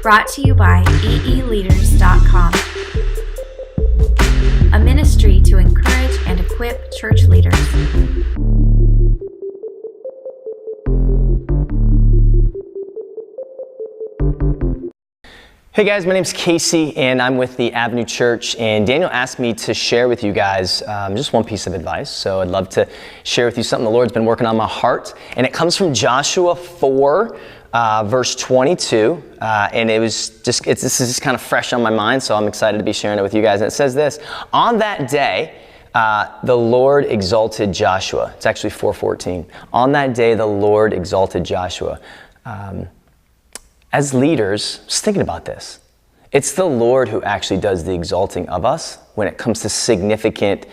Brought to you by EEleaders.com, a ministry to encourage and equip church leaders. Hey guys, my name's Casey and I'm with the Avenue Church, and Daniel asked me to share with you guys just one piece of advice. So I'd love to share with you something the Lord's been working on my heart, and it comes from Joshua 4 verse 22, and this is just kind of fresh on my mind, so I'm excited to be sharing it with you guys. And it says this: on that day the Lord exalted Joshua. It's actually 4:14. On that day the Lord exalted Joshua. As leaders, just thinking about this, it's the Lord who actually does the exalting of us when it comes to significant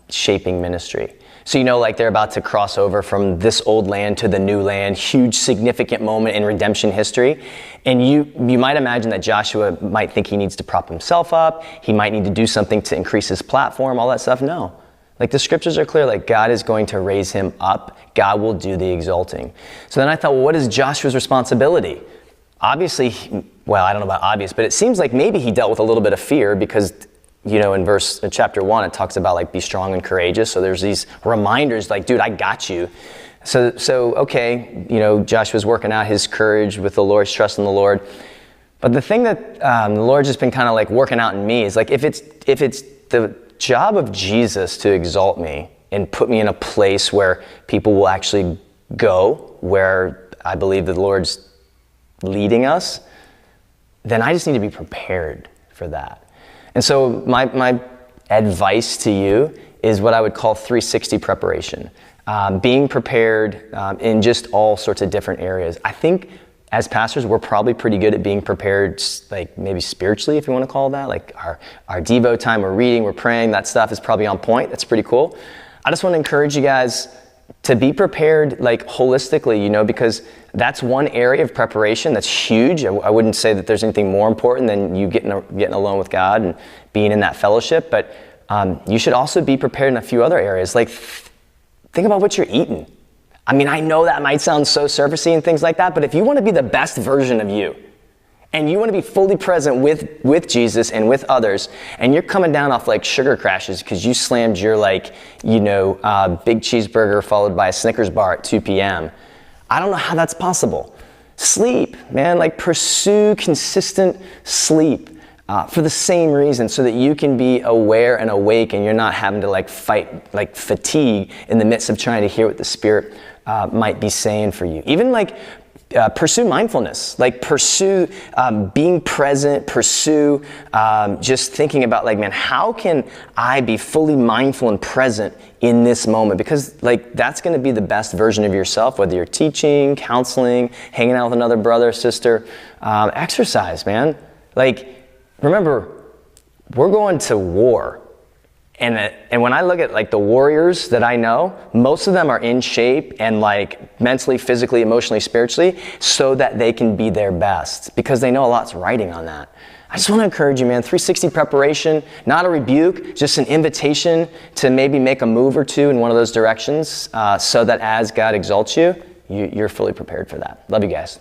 shaping ministry. So like they're about to cross over from this old land to the new land, huge significant moment in redemption history. And you might imagine that Joshua might think he needs to prop himself up, he might need to do something to increase his platform, all that stuff. No. Like the scriptures are clear, like God is going to raise him up. God will do the exalting. So then I thought, well, what is Joshua's responsibility? Obviously, well, I don't know about obvious, but it seems like maybe he dealt with a little bit of fear because, in chapter 1, it talks about like be strong and courageous. So there's these reminders like, dude, I got you. So okay, Joshua's working out his courage with the Lord, his trust in the Lord. But the thing that the Lord's just been kind of like working out in me is like, if it's the job of Jesus to exalt me and put me in a place where people will actually go, where I believe the Lord's leading us, then I just need to be prepared for that. And so my advice to you is what I would call 360 preparation. Being prepared in just all sorts of different areas. I think as pastors, we're probably pretty good at being prepared, like maybe spiritually, if you want to call that. Like our Devo time, we're reading, we're praying, that stuff is probably on point. That's pretty cool. I just want to encourage you guys to be prepared like holistically, because that's one area of preparation that's huge. I wouldn't say that there's anything more important than you getting alone with God and being in that fellowship, but you should also be prepared in a few other areas. Like think about what you're eating. I mean, I know that might sound so surfacey and things like that, but if you want to be the best version of you, and you want to be fully present with Jesus and with others, and you're coming down off like sugar crashes because you slammed your big cheeseburger followed by a Snickers bar at 2 p.m. I don't know how that's possible. Sleep, man, like pursue consistent sleep for the same reason, so that you can be aware and awake and you're not having to like fight like fatigue in the midst of trying to hear what the Spirit might be saying for you. Even pursue mindfulness, pursue being present, pursue just thinking about man, how can I be fully mindful and present in this moment? Because that's going to be the best version of yourself, whether you're teaching, counseling, hanging out with another brother, sister. Exercise, man. Remember, we're going to war. And when I look at the warriors that I know, most of them are in shape and mentally, physically, emotionally, spiritually, so that they can be their best, because they know a lot's riding on that. I just want to encourage you, man, 360 preparation, not a rebuke, just an invitation to maybe make a move or two in one of those directions, so that as God exalts you, you're fully prepared for that. Love you guys.